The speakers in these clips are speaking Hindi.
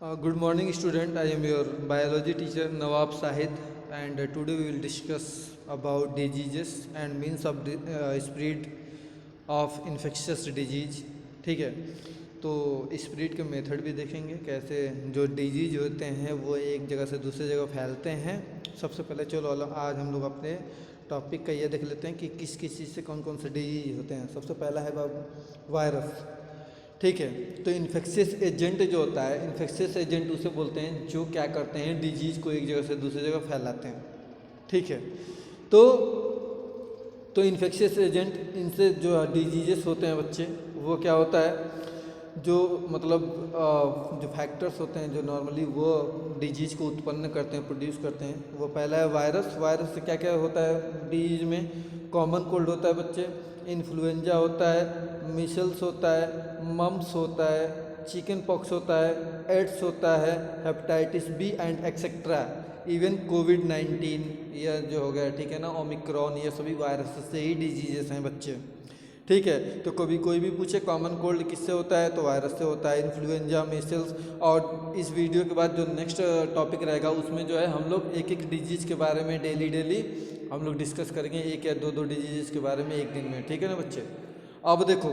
Good morning, student. I am your biology teacher Nawab Sahid, and today we will discuss about diseases and means of spread of infectious disease. ठीक है, तो स्प्रेड के मेथड भी देखेंगे कैसे जो डिजीज होते हैं वो एक जगह से दूसरी जगह फैलते हैं। सबसे पहले चलो आज हम लोग अपने टॉपिक का ये देख लेते हैं कि किस किस चीज़ से कौन कौन से डिजीज होते हैं। सबसे पहला है वायरस। ठीक है, तो इन्फेक्शियस एजेंट जो होता है, इन्फेक्शियस एजेंट उसे बोलते हैं जो क्या करते हैं, डिजीज़ को एक जगह से दूसरी जगह फैलाते हैं। ठीक है, तो इन्फेक्शियस एजेंट, इनसे जो डिजीजेस होते हैं बच्चे, वो क्या होता है, जो मतलब जो फैक्टर्स होते हैं जो नॉर्मली वो डिजीज़ को उत्पन्न करते हैं, प्रोड्यूस करते हैं, वो पहला है वायरस। वायरस से क्या क्या होता है डिजीज में? कॉमन कोल्ड होता है बच्चे, इन्फ्लुएंजा होता है, मिसल्स होता है, मम्स होता है, चिकन पॉक्स होता है, एड्स होता है, hepatitis B and etcetera, even कोविड-19 यह जो हो गया, ठीक है ना, ओमिक्रॉन, ये सभी वायरस से ही डिजीजेस हैं बच्चे। ठीक है, तो कभी कोई भी पूछे कॉमन कोल्ड किससे होता है तो वायरस से होता है, इन्फ्लुएंजा, मीसल्स। और इस वीडियो के बाद जो नेक्स्ट टॉपिक रहेगा उसमें जो है हम लोग एक एक डिजीज़ के बारे में डेली हम लोग डिस्कस करेंगे, एक या दो डिजीज़ के बारे में एक दिन में। ठीक है ना बच्चे। अब देखो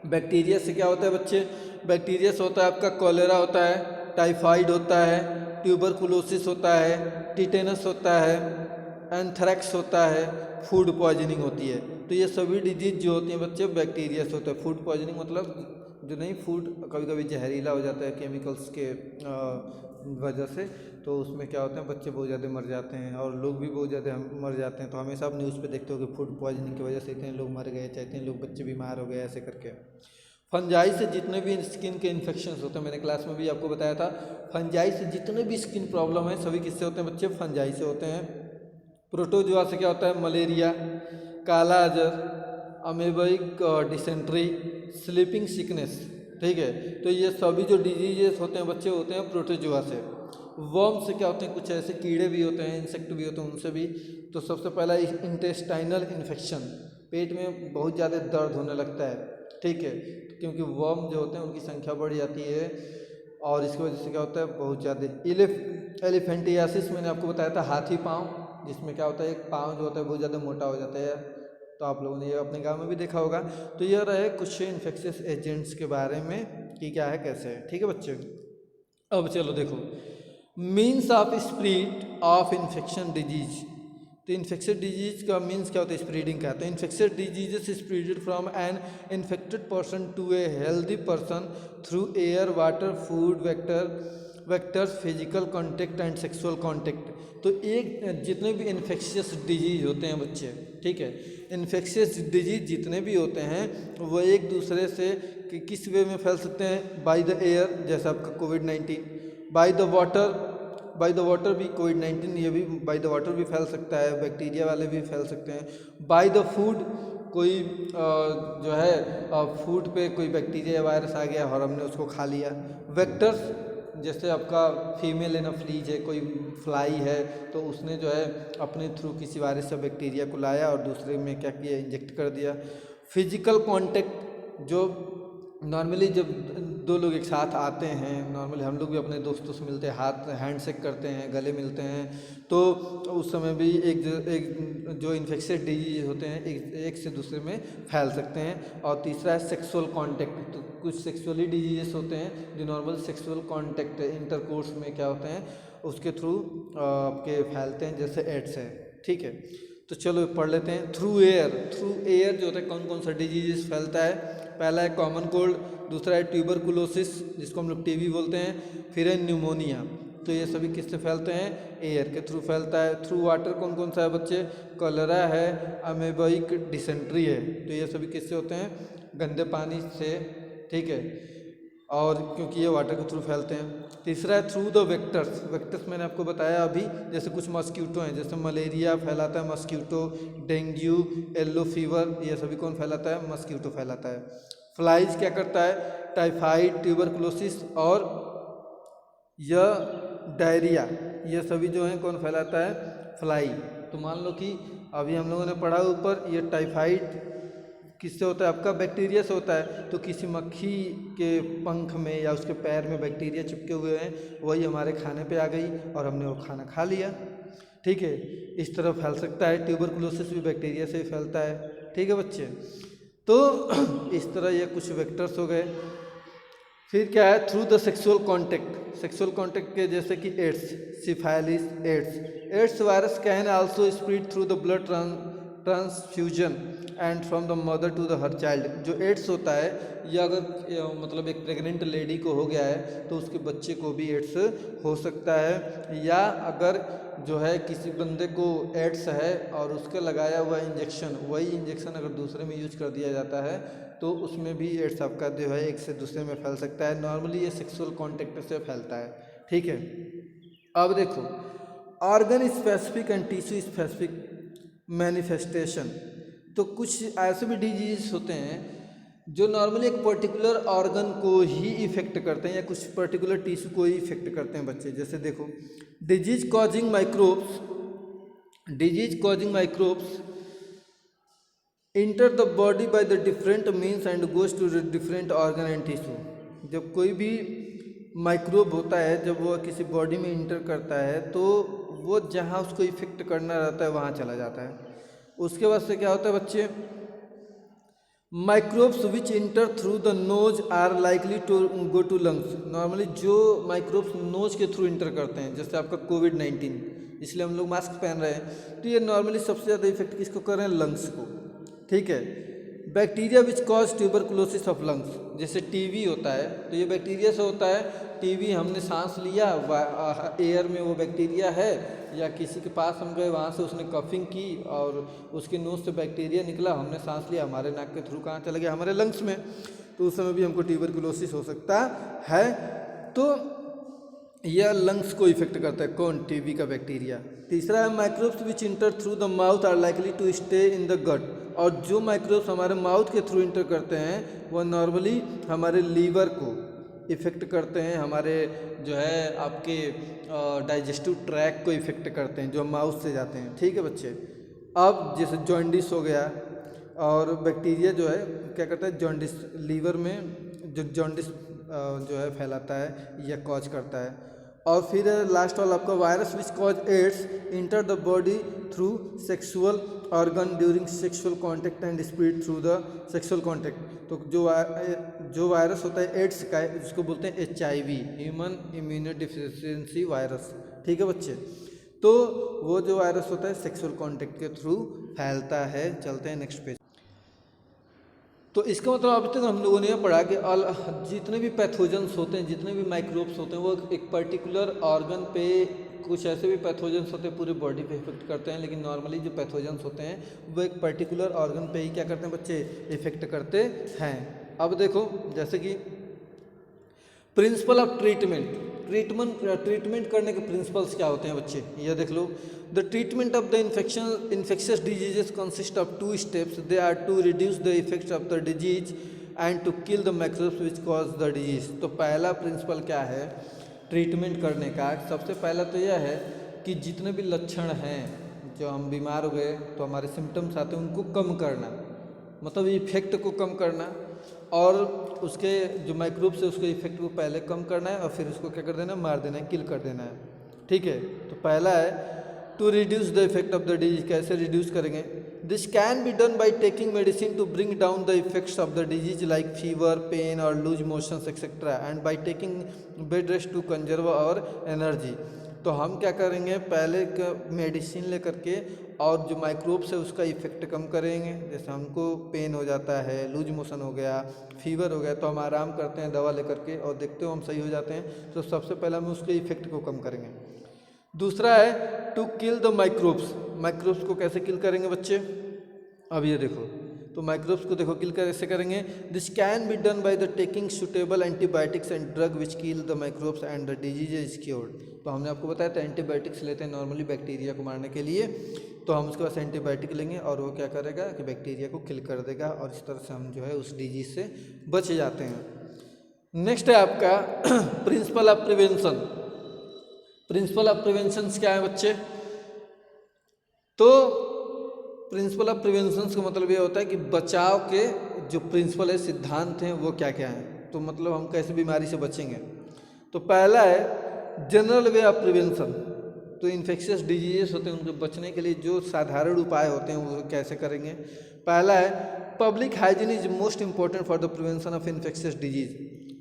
बैक्टीरिया से क्या होता है बच्चे, बैक्टीरिया से होता है आपका कॉलेरा होता है, टाइफाइड होता है, ट्यूबरकुलोसिस होता है, टिटेनस होता है, एंथ्रैक्स होता है, फूड पॉइजनिंग होती है। तो ये सभी डिजीज जो होती हैं बच्चे बैक्टीरिया से होता है। फूड पॉइजनिंग मतलब जो नहीं, फूड कभी कभी जहरीला हो जाता है केमिकल्स के वजह से, तो उसमें क्या होता है बच्चे बहुत ज़्यादा मर जाते हैं और लोग भी बहुत ज़्यादा मर जाते हैं। तो हमेशा आप न्यूज़ पे देखते हो कि फूड पॉइजनिंग की वजह से इतने लोग मर गए, चाहे इतने लोग बच्चे बीमार हो गए, ऐसे करके। फंजाई से जितने भी स्किन के इन्फेक्शन होते हैं, मैंने क्लास में भी आपको बताया था, फंजाई से जितने भी स्किन प्रॉब्लम है सभी किससे होते हैं बच्चे? फंजाई से होते हैं। प्रोटोजुआ से क्या होता है? मलेरिया, काला अजर, अमेबिक डिसेंट्री, स्लीपिंग सिकनेस। ठीक है, तो ये सभी जो डिजीजेस होते हैं बच्चे होते हैं प्रोटोजुआ से। वर्म से क्या होते हैं? कुछ ऐसे कीड़े भी होते हैं, इंसेक्ट भी होते हैं, उनसे भी। तो सबसे पहला इंटेस्टाइनल इन्फेक्शन, पेट में बहुत ज़्यादा दर्द होने लगता है। ठीक है, क्योंकि वर्म जो होते हैं उनकी संख्या बढ़ जाती है और इसकी वजह से क्या होता है बहुत ज़्यादा। एलिफेंटियासिस मैंने आपको बताया था, हाथी पाँव, जिसमें क्या होता है एक पाँव जो होता है बहुत ज़्यादा मोटा हो जाता है। तो आप लोगों ने ये अपने गांव में भी देखा होगा। तो ये रहे कुछ इन्फेक्शियस एजेंट्स के बारे में कि क्या है कैसे है। ठीक है बच्चे, अब चलो देखो means of spread of infection disease. तो इन्फेक्शियस डिजीज का मीन्स क्या होता है? स्प्रेडिंग का। तो infectious diseases spreaded from an infected person to a healthy person through air, water, food, vectors, physical contact and sexual contact. तो एक जितने भी इन्फेक्शियस डिजीज होते हैं बच्चे, ठीक है, इन्फेक्शियस डिजीज जितने भी होते हैं वो एक दूसरे से किस वे में फैल सकते हैं? बाय द एयर, जैसे आपका कोविड-19, बाय द वाटर भी कोविड-19 ये भी बाय द वाटर भी फैल सकता है, बैक्टीरिया वाले भी फैल सकते हैं। बाय द फूड, कोई जो है फूड पे कोई बैक्टीरिया वायरस आ गया और हमने उसको खा लिया। वेक्टर्स, जैसे आपका फीमेल एनाफ्लीज है, कोई फ्लाई है, तो उसने जो है अपने थ्रू किसी वायरस से बैक्टीरिया को लाया और दूसरे में क्या किया? इंजेक्ट कर दिया। फिजिकल कांटेक्ट, जो नॉर्मली जब दो लोग एक साथ आते हैं, नॉर्मली हम लोग भी अपने दोस्तों से मिलते हैं, हाथ हैंडशेक करते हैं, गले मिलते हैं, तो उस समय भी एक जो इन्फेक्शियस डिजीज होते हैं एक से दूसरे में फैल सकते हैं। और तीसरा है सेक्सुअल कांटेक्ट। तो कुछ सेक्सुअली डिजीजेस होते हैं जो नॉर्मल सेक्सुअल कांटेक्ट इंटरकोर्स में क्या होते हैं उसके थ्रू आपके फैलते हैं, जैसे एड्स है। ठीक है, तो चलो पढ़ लेते हैं। थ्रू एयर जो होता है कौन कौन सा डिजीज फैलता है? पहला है कॉमन कोल्ड, दूसरा है ट्यूबरकुलोसिस जिसको हम लोग टीबी बोलते हैं, फिर है न्यूमोनिया। तो ये सभी किससे फैलते हैं? एयर के थ्रू फैलता है। थ्रू वाटर कौन कौन सा है बच्चे? कॉलेरा है, अमेबिक डिसेंट्री है। तो ये सभी किससे होते हैं? गंदे पानी से। ठीक है, और क्योंकि ये वाटर के थ्रू फैलते हैं। तीसरा है थ्रू द वेक्टर्स मैंने आपको बताया अभी, जैसे कुछ मस्क्यूटो हैं, जैसे मलेरिया फैलाता है मस्क्यूटो, डेंगू, येलो फीवर, ये सभी कौन फैलाता है? मस्क्यूटो फैलाता है। फ्लाइज क्या करता है? टाइफाइड, ट्यूबरकुलोसिस और यह डायरिया, ये सभी जो हैं कौन फैलाता है? फ्लाई। तो मान लो कि अभी हम लोगों ने पढ़ा ऊपर, ये टाइफाइड किससे होता है? आपका बैक्टीरिया से होता है। तो किसी मक्खी के पंख में या उसके पैर में बैक्टीरिया चिपके हुए हैं, वही हमारे खाने पे आ गई और हमने वो खाना खा लिया। ठीक है, इस तरह फैल सकता है। ट्यूबरकुलोसिस भी बैक्टीरिया से ही फैलता है। ठीक है बच्चे, तो इस तरह ये कुछ वेक्टर्स हो गए। फिर क्या है? Through the sexual contact. Sexual contact के जैसे कि AIDS, syphilis, AIDS virus can also spread through the blood transfusion and from the mother to the her child. जो एड्स होता है, या अगर मतलब एक प्रेग्नेंट लेडी को हो गया है तो उसके बच्चे को भी एड्स हो सकता है। या अगर जो है किसी बंदे को एड्स है और उसका लगाया हुआ इंजेक्शन, वही इंजेक्शन अगर दूसरे में यूज कर दिया जाता है तो उसमें भी एड्स आपका जो है एक से दूसरे में फैल सकता है। नॉर्मली ये सेक्सुअल कॉन्टेक्ट से फैलता है। ठीक है, अब देखो organ specific and tissue specific manifestation. तो कुछ ऐसे भी डिजीज होते हैं जो नॉर्मली एक पर्टिकुलर ऑर्गन को ही इफेक्ट करते हैं या कुछ पर्टिकुलर टिश्यू को ही इफेक्ट करते हैं बच्चे। जैसे देखो disease causing microbes enter the body by the different means and goes to the different organ and tissue. जब कोई भी माइक्रोब होता है, जब वो किसी बॉडी में इंटर करता है तो वो जहाँ उसको इफेक्ट करना रहता है वहाँ चला जाता है। उसके बाद से क्या होता है बच्चे? Microbes which enter through the nose are likely to go to lungs. Normally जो माइक्रोब्स नोज के थ्रू इंटर करते हैं, जैसे आपका कोविड-19, इसलिए हम लोग मास्क पहन रहे हैं, तो ये नॉर्मली सबसे ज़्यादा इफेक्ट किसको कर रहे हैं? लंग्स को। ठीक है, bacteria which cause tuberculosis of lungs. जैसे टीबी होता है तो ये बैक्टीरिया से होता है। टीबी हमने सांस लिया, एयर में वो बैक्टीरिया है, या किसी के पास हम गए, वहाँ से उसने कफिंग की और उसके नोज से बैक्टीरिया निकला, हमने सांस लिया, हमारे नाक के थ्रू कहाँ चला गया? हमारे लंग्स में। तो उस समय भी हमको ट्यूबरकुलोसिस हो सकता है। तो यह लंग्स को इफेक्ट करता है। कौन? टीबी का बैक्टीरिया। तीसरा है microbes which enter through the mouth are likely to stay in the gut. और जो माइक्रोब्स हमारे माउथ के थ्रू इंटर करते हैं वह नॉर्मली हमारे लीवर को इफ़ेक्ट करते हैं, हमारे जो है आपके डाइजेस्टिव ट्रैक को इफ़ेक्ट करते हैं, जो माउथ से जाते हैं। ठीक है बच्चे, अब जैसे जॉन्डिस हो गया, और बैक्टीरिया जो है क्या करता है? जॉन्डिस, लीवर में जो जॉन्डिस जो है फैलाता है या कॉज करता है। और फिर लास्ट वाला आपका virus which cause AIDS enter the body through sexual organ during sexual contact and spread through the sexual contact. तो जो वायरस होता है एड्स का, जिसको बोलते हैं HIV, ह्यूमन इम्यूनोडिफिशियंसी वायरस। ठीक है बच्चे, तो वो जो वायरस होता है सेक्सुअल कॉन्टैक्ट के थ्रू फैलता है। चलते हैं नेक्स्ट पेज। तो इसका मतलब अभी तक हम लोगों ने पढ़ा कि जितने भी पैथोजेंस होते हैं, जितने भी माइक्रोब्स होते हैं, वो एक पर्टिकुलर ऑर्गन पे, कुछ ऐसे भी पैथोजेंस होते हैं पूरे बॉडी पे इफेक्ट करते हैं, लेकिन नॉर्मली जो पैथोजेंस होते हैं वो एक पर्टिकुलर ऑर्गन पे ही क्या करते हैं बच्चे? इफेक्ट करते हैं। अब देखो जैसे कि प्रिंसिपल ऑफ ट्रीटमेंट करने के प्रिंसिपल्स क्या होते हैं बच्चे? ये देख लो। The treatment of the infectious diseases consist of 2 steps. They are to reduce the effects of the disease and to kill the microbes which cause the disease. तो पहला प्रिंसिपल क्या है ट्रीटमेंट करने का? सबसे पहला तो यह है कि जितने भी लक्षण हैं, जो हम बीमार हो गए तो हमारे सिम्टम्स आते हैं, उनको कम करना, मतलब इफेक्ट को कम करना, और उसके जो माइक्रोब्स है उसके इफेक्ट को पहले कम करना है और फिर उसको क्या कर देना है? मार देना है, किल कर देना है। ठीक है, तो पहला है to reduce the effect of the disease. कैसे रिड्यूस करेंगे? This can be done by taking medicine to bring down the effects of the disease like fever, pain और loose motions etcetera, and by taking bed rest to conserve our energy. तो हम क्या करेंगे? पहले मेडिसिन लेकर के और जो माइक्रोब्स है उसका इफेक्ट कम करेंगे। जैसे हमको पेन हो जाता है, लूज मोशन हो गया, फीवर हो गया, तो हम आराम करते हैं दवा लेकर के और देखते हो हम सही हो जाते हैं। तो सबसे पहले हम उसके इफेक्ट को कम करेंगे। दूसरा है टू किल द माइक्रोब्स को कैसे किल करेंगे बच्चे? अब ये देखो, तो माइक्रोब्स को देखो किल कैसे करेंगे? This can be done by the taking suitable antibiotics and drug which kill the microbes and the disease is cured. तो हमने आपको बताया था एंटीबायोटिक्स लेते हैं नॉर्मली बैक्टीरिया को मारने के लिए, तो हम उसके पास एंटीबायोटिक लेंगे और वो क्या करेगा कि बैक्टीरिया को किल कर देगा, और इस तरह से हम जो है उस डिजीज से बच जाते हैं। नेक्स्ट है आपका principle of prevention. Principle of prevention क्या है बच्चे? तो प्रिंसिपल ऑफ प्रिवेंशन का मतलब ये होता है कि बचाव के जो प्रिंसिपल है, सिद्धांत हैं, वो क्या क्या हैं। तो मतलब हम कैसे बीमारी से बचेंगे। तो पहला है जनरल वे ऑफ प्रिवेंशन। तो इन्फेक्शियस डिजीजेस होते हैं, उनके बचने के लिए जो साधारण उपाय होते हैं वो कैसे करेंगे। पहला है public hygiene is most important for the prevention of infectious disease.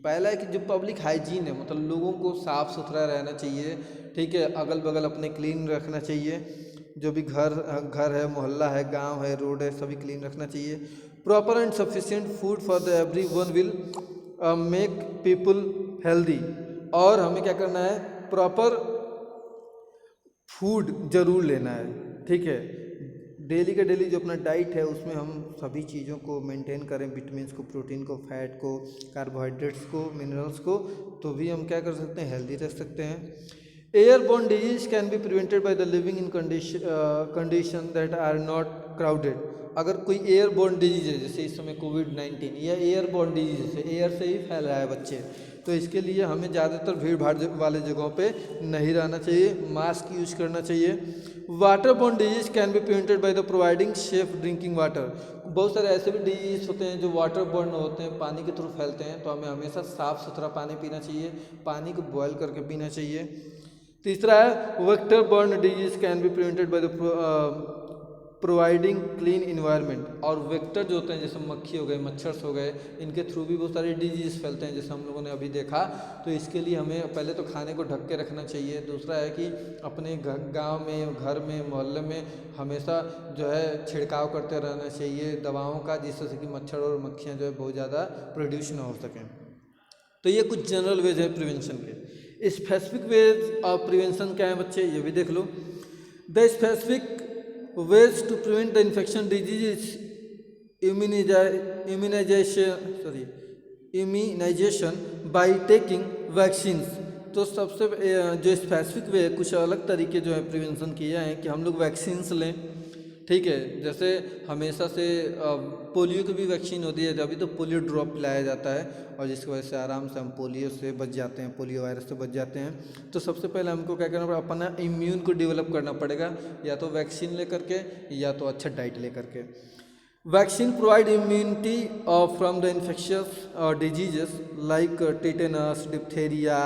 पहला है कि जो पब्लिक हाइजीन है, मतलब लोगों को साफ़ सुथरा रहना चाहिए, ठीक है, अगल बगल अपने क्लीन रखना चाहिए, जो भी घर है, मोहल्ला है, गांव है, रोड है, सभी क्लीन रखना चाहिए। Proper and sufficient food for the every one will make people healthy. और हमें क्या करना है, प्रॉपर फूड जरूर लेना है, ठीक है। डेली का डेली जो अपना डाइट है उसमें हम सभी चीज़ों को मेंटेन करें, विटामिन्स को, प्रोटीन को, फैट को, कार्बोहाइड्रेट्स को, मिनरल्स को, तो भी हम क्या कर सकते हैं, हेल्दी रह सकते हैं। Airborne disease can be prevented by the living in condition that are not crowded. अगर कोई एयरबोर्न डिजीज है, जैसे इस समय कोविड-19, या एयरबोर्न डिजीज है, एयर से ही फैल रहा है बच्चे, तो इसके लिए हमें ज़्यादातर भीड़ भाड़ वाले जगहों पे नहीं रहना चाहिए, मास्क यूज करना चाहिए। Water borne disease can be prevented by the providing safe drinking water. बहुत सारे ऐसे भी डिजीज होते हैं जो वाटर बोर्न होते हैं, पानी के थ्रू फैलते हैं, तो हमें हमेशा साफ़ सुथरा पानी पीना चाहिए, पानी को बॉयल करके पीना चाहिए। तीसरा है vector borne disease can be prevented by the providing clean environment. और वेक्टर जो होते हैं, जैसे मक्खी हो गए, मच्छर हो गए, इनके थ्रू भी बहुत सारे डिजीज फैलते हैं, जैसे हम लोगों ने अभी देखा। तो इसके लिए हमें पहले तो खाने को ढक के रखना चाहिए। दूसरा है कि अपने गांव में, घर में, मोहल्ले में हमेशा जो है छिड़काव करते रहना चाहिए दवाओं का, जिससे कि मच्छर और मक्खियाँ जो है बहुत ज़्यादा प्रोड्यूस ना हो सकें। तो ये कुछ जनरल वेज है प्रिवेंशन के। स्पेसिफिक वेज ऑफ प्रिवेंशन क्या है बच्चे, ये भी देख लो। The specific ways to prevent the infection disease immunization by taking vaccines। तो सबसे जो स्पेसिफिक वे, कुछ अलग तरीके जो है प्रिवेंशन किए हैं कि हम लोग वैक्सीन्स लें, ठीक है। जैसे हमेशा से पोलियो की भी वैक्सीन होती है, अभी तो पोलियो ड्रॉप पिलाया जाता है, और जिसकी वजह से आराम से हम पोलियो से बच जाते हैं, पोलियो वायरस से बच जाते हैं। तो सबसे पहले हमको क्या करना पड़ेगा, अपना इम्यून को डेवलप करना पड़ेगा, या तो वैक्सीन ले करके, या तो अच्छा डाइट ले करके। Vaccine provide immunity from the infectious diseases like tetanus, diphtheria,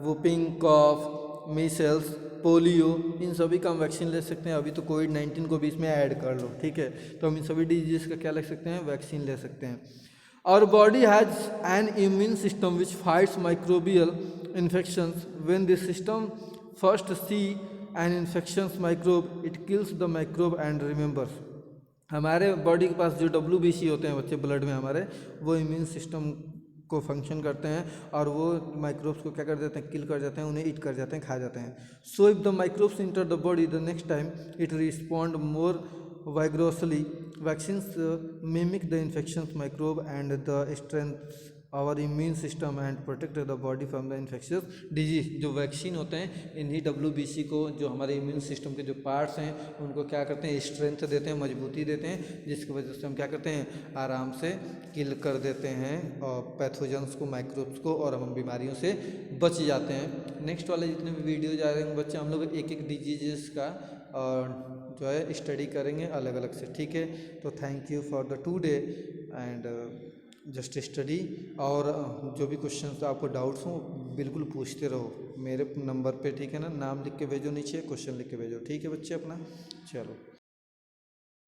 whooping cough, measles, polio, इन सभी का हम वैक्सीन ले सकते हैं। अभी तो कोविड-19 को भी इसमें ऐड कर लो, ठीक है। तो हम इन सभी डिजीज़ का क्या ले सकते हैं, वैक्सीन ले सकते हैं। और body has an immune system which fights microbial infections. When this system first see an infections microbe, it kills the microbe and remembers. हमारे बॉडी के पास जो WBC होते हैं बच्चे, ब्लड में हमारे, वो इम्यून सिस्टम को फंक्शन करते हैं, और वो माइक्रोब्स को क्या कर देते हैं, किल कर जाते हैं, उन्हें ईट कर जाते हैं, खा जाते हैं। So if the microbes enter the body, the next time it respond more vigorously. Vaccines mimic the infections microbe and the strength our immune system and protect the body from the infectious disease. जो वैक्सीन होते हैं, इन्हीं WBC को, जो हमारे इम्यून सिस्टम के जो पार्ट्स हैं, उनको क्या करते हैं, स्ट्रेंथ देते हैं, मजबूती देते हैं, जिसकी वजह से हम क्या करते हैं, आराम से किल कर देते हैं और पैथोजेंस को, माइक्रोब्स को, और हम बीमारियों से बच जाते हैं। नेक्स्ट वाले जितने भी वीडियो जा रहे हैं बच्चे, हम लोग एक एक डिजीजेस का जो है स्टडी करेंगे अलग अलग से, ठीक है। तो thank you for the today and just study. और जो भी क्वेश्चन आपको डाउट्स हों बिल्कुल पूछते रहो मेरे नंबर पे, ठीक है ना। नाम लिख के भेजो नीचे, क्वेश्चन लिख के भेजो, ठीक है बच्चे अपना। चलो।